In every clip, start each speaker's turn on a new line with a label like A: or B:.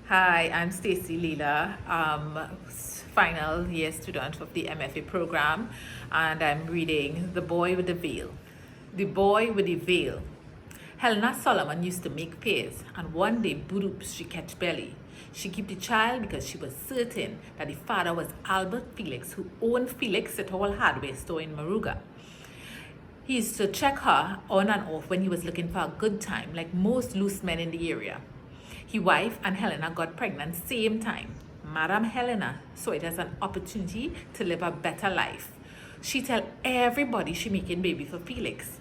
A: Hi, I'm Stacy Lela, final year student of the MFA program, and I'm reading The Boy with the Veil. The Boy with the Veil. Helena Solomon used to make pears, and one day, boodoops, she catch belly. She keep the child because she was certain that the father was Albert Felix, who owned Felix et al. Hardware store in Maruga. He used to check her on and off when he was looking for a good time, like most loose men in the area. His wife and Helena got pregnant same time. Madame Helena saw it as an opportunity to live a better life. She tell everybody she making baby for Felix,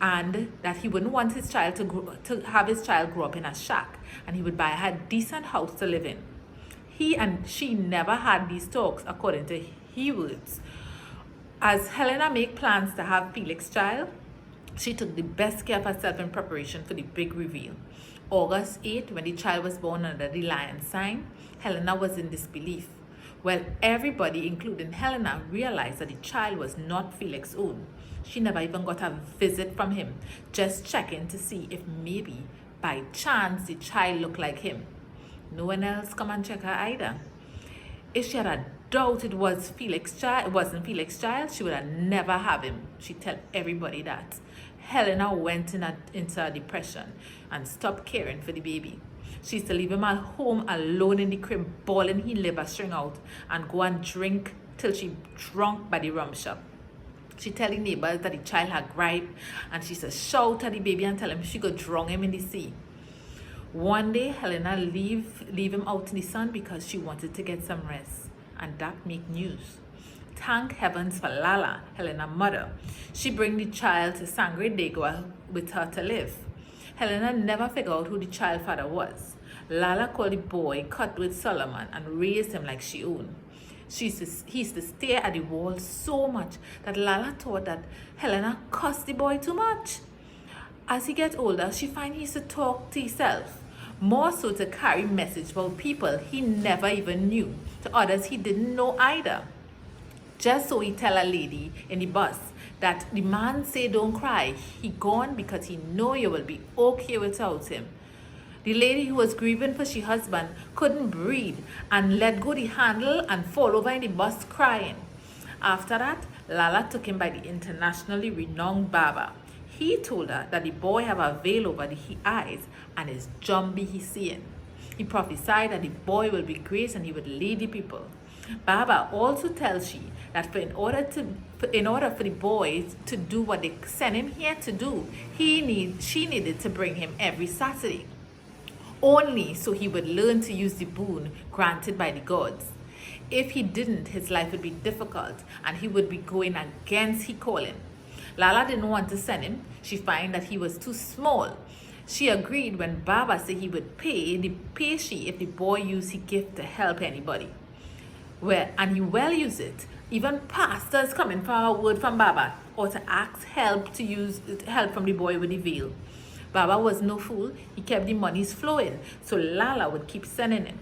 A: and that he wouldn't want his child to have his child grow up in a shack, and he would buy her a decent house to live in. He and she never had these talks, according to his words. As Helena made plans to have Felix's child, she took the best care of herself in preparation for the big reveal. August 8, when the child was born under the lion sign, Helena was in disbelief. Well, everybody, including Helena, realized that the child was not Felix's own. She never even got a visit from him, just checking to see if maybe, by chance, the child looked like him. No one else come and check her either. If she had a doubt it wasn't Felix's child, she would have never have him. She tell everybody that. Helena went into a depression and stopped caring for the baby. She used to leave him at home alone in the crib, bawling he liver string out, and go and drink till she drunk by the rum shop. She tell the neighbors that the child had gripe, and she used to shout at the baby and tell him she could drown him in the sea. One day, Helena leave him out in the sun because she wanted to get some rest, and that make news. Thank heavens for Lala, Helena's mother. She bring the child to Sangre de Agua with her to live. Helena never figured out who the child father was. Lala called the boy Cutwood Solomon and raised him like she owned. He used to stare at the wall so much that Lala thought that Helena cussed the boy too much. As he get older, she find he used to talk to himself, more so to carry message about people he never even knew, to others he didn't know either. Just so he tell a lady in the bus that the man say don't cry, he gone because he know you will be okay without him. The lady who was grieving for she husband couldn't breathe and let go the handle and fall over in the bus crying. After that, Lala took him by the internationally renowned barber. He told her that the boy have a veil over his eyes and is jumbie he seeing. He prophesied that the boy will be great and he would lead the people. Baba also tells she that in order for the boy to do what they sent him here to do, she needed to bring him every Saturday, only so he would learn to use the boon granted by the gods. If he didn't, his life would be difficult and he would be going against his calling. Lala didn't want to send him. She found that he was too small. She agreed when Baba said he would pay she if the boy used his gift to help anybody. Well, and he well use it. Even pastors coming for a word from Baba or to ask help from the boy with the veil. Baba was no fool. He kept the monies flowing, so Lala would keep sending him.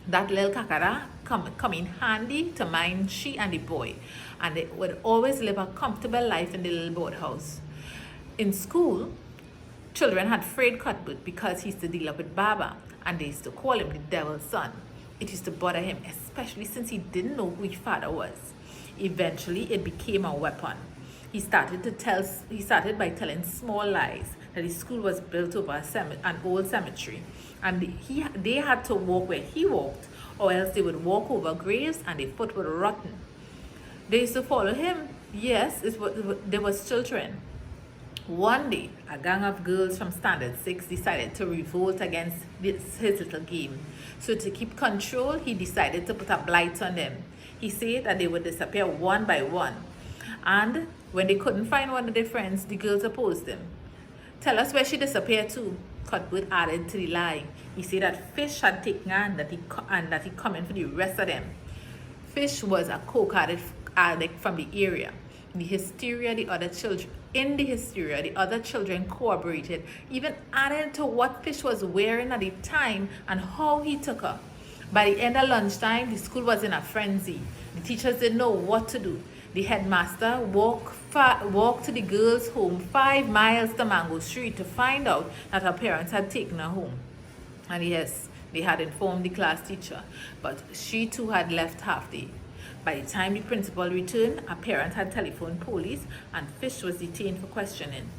A: That little kakara come in handy to mind she and the boy, and they would always live a comfortable life in the little boathouse. In school, children had afraid Cuthbert because he used to deal up with Baba, and they used to call him the devil's son. It used to bother him, especially since he didn't know who his father was. Eventually, it became a weapon. He started by telling small lies that his school was built over an old cemetery, and they had to walk where he walked, or else they would walk over graves and their foot would rotten. They used to follow him. Yes, there was children. One day, a gang of girls from Standard 6 decided to revolt against his little game. So to keep control, he decided to put a blight on them. He said that they would disappear one by one. And when they couldn't find one of their friends, the girls opposed him. Tell us where she disappeared to, Cuthbert added to the lie. He said that Fish had taken her and that he coming for the rest of them. Fish was a coke addict from the area. In the hysteria, the other children corroborated, even added to what Fish was wearing at the time and how he took her. By the end of lunchtime, the school was in a frenzy. The teachers didn't know what to do. The headmaster walked to the girls' home 5 miles to Mango Street to find out that her parents had taken her home. And yes, They had informed the class teacher, but she too had left half day. By the time the principal returned, a parent had telephoned police and Fish was detained for questioning.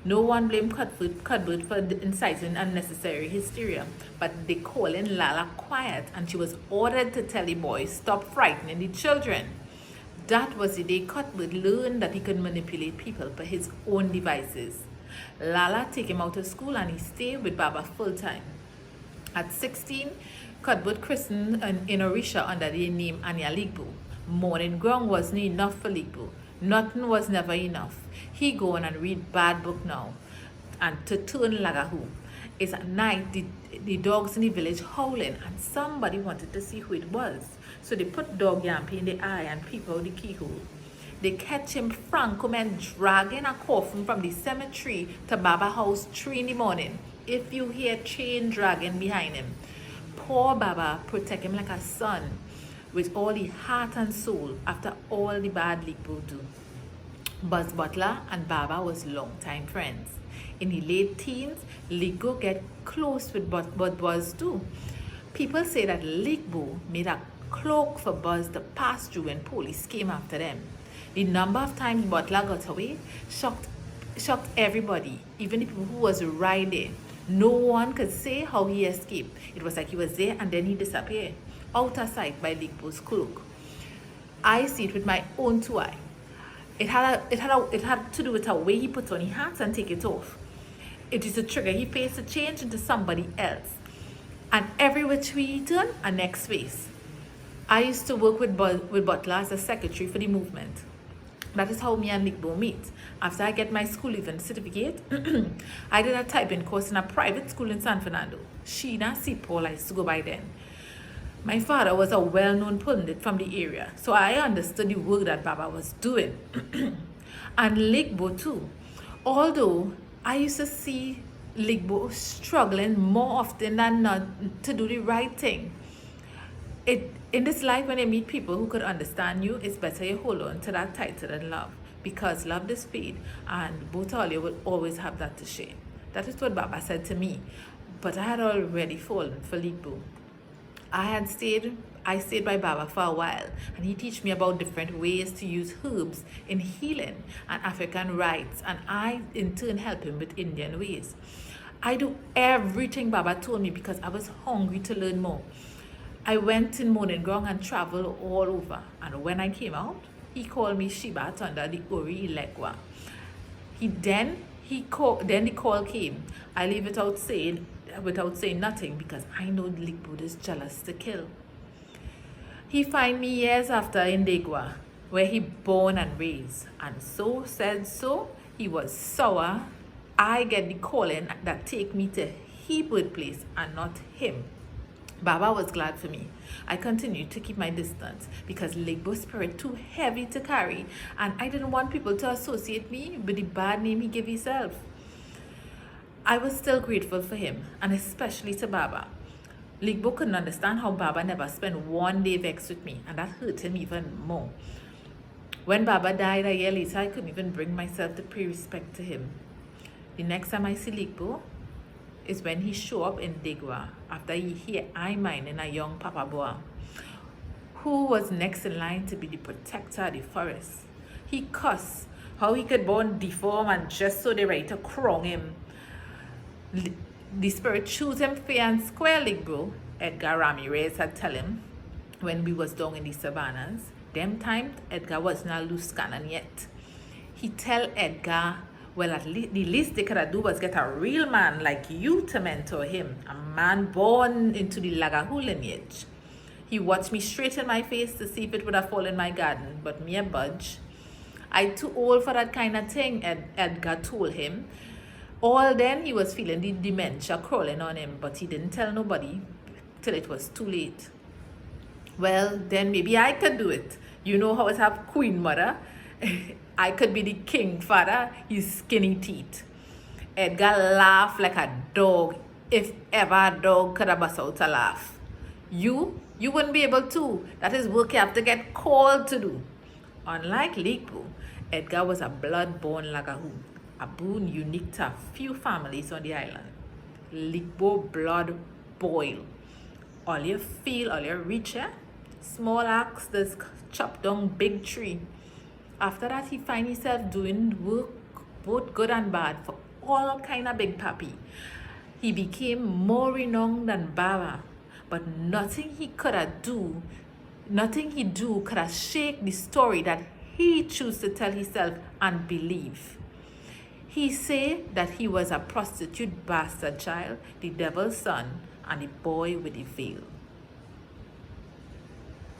A: No one blamed Cuthbert for inciting unnecessary hysteria, but they called in Lala quiet and she was ordered to tell the boys stop frightening the children. That was the day Cuthbert learned that he could manipulate people for his own devices. Lala took him out of school and he stayed with Baba full time. At 16, Cuthbert christened in Orisha under the name Anya Ligbo. Morning ground wasn't enough for Ligbo. Nothing was never enough. He go on and read bad book now. And to turn Lagahu. It's at night, the dogs in the village howling and somebody wanted to see who it was. So they put dog yampy in the eye and peep out the keyhole. They catch him Franco man dragging a coffin from the cemetery to Baba house 3 in the morning. If you hear chain dragging behind him. Poor Baba protect him like a son with all the heart and soul after all the bad Ligbo do. Buzz Butler and Baba was long-time friends. In the late teens, Ligbo get close with Buzz too. People say that Ligbo made a cloak for Buzz to pass through when police came after them. The number of times Butler got away shocked everybody, even the people who was right there. No one could say how he escaped. It was like he was there and then he disappeared, out of sight by Ligbo's cloak. I see it with my own 2 eyes. It had to do with the way he put on his hats and take it off. It is a trigger he faced to change into somebody else. And every which way he turned, a next face. I used to work with Butler as a secretary for the movement. That is how me and Ligbo meet. After I get my school leaving certificate, I did a typing course in a private school in San Fernando. Sheena C. Paul I used to go by then. My father was a well-known pundit from the area, so I understood the work that Baba was doing. And Ligbo too. Although I used to see Ligbo struggling more often than not to do the right thing. In this life, when you meet people who could understand you, it's better you hold on to that tighter than love. Because love is fade, and both of you will always have that to share. That is what Baba said to me. But I had already fallen for Ligbo. I stayed by Baba for a while, and he taught me about different ways to use herbs in healing and African rites, and I in turn help him with Indian ways. I do everything Baba told me because I was hungry to learn more. I went in morning ground and traveled all over, and when I came out, he called me Shiba under the Ori Ilekwa. Then the call came. I leave without saying nothing because I know Ligbo is jealous to kill. He find me years after in Degwa, where he born and raised, and so said so. He was sour. I get the calling that take me to his birthplace and not him. Baba was glad for me. I continued to keep my distance because Ligbo's spirit too heavy to carry, and I didn't want people to associate me with the bad name he gave himself. I was still grateful for him, and especially to Baba. Ligbo couldn't understand how Baba never spent one day vexed with me, and that hurt him even more. When Baba died a year later, I couldn't even bring myself to pay respect to him. The next time I see Ligbo is when he show up in Degwa after he hear I mine in a young Papa Boa, who was next in line to be the protector of the forest. He cussed how he could born deformed and just so they ready to crown him. The spirit choose him fair and square, Ligbo, Edgar Ramirez had tell him when we was down in the savannas. Them times Edgar wasn't a loose cannon yet. He tell Edgar, well, at least the least they could do was get a real man like you to mentor him, a man born into the Lagahu lineage. He watched me straight in my face to see if it would have fallen in my garden, but me a budge. I too old for that kind of thing, Edgar told him. All then he was feeling the dementia crawling on him, but he didn't tell nobody till it was too late. Well, then maybe I could do it. You know how it have queen mother? I could be the king father, his skinny teeth. Edgar laughed like a dog, if ever a dog could have bust out a laugh. You wouldn't be able to. That is work you have to get called to do. Unlike Ligbo, Edgar was a blood-born Lagahu, a boon unique to a few families on the island. Ligbo blood boiled. All you feel, all you reach, eh? Small axe, this chop down big tree. After that, he find himself doing work, both good and bad, for all kind of big papi. He became more renowned than Baba, but nothing he could have do, nothing he do could have shake the story that he choose to tell himself and believe. He say that he was a prostitute bastard child, the devil's son, and the boy with the veil.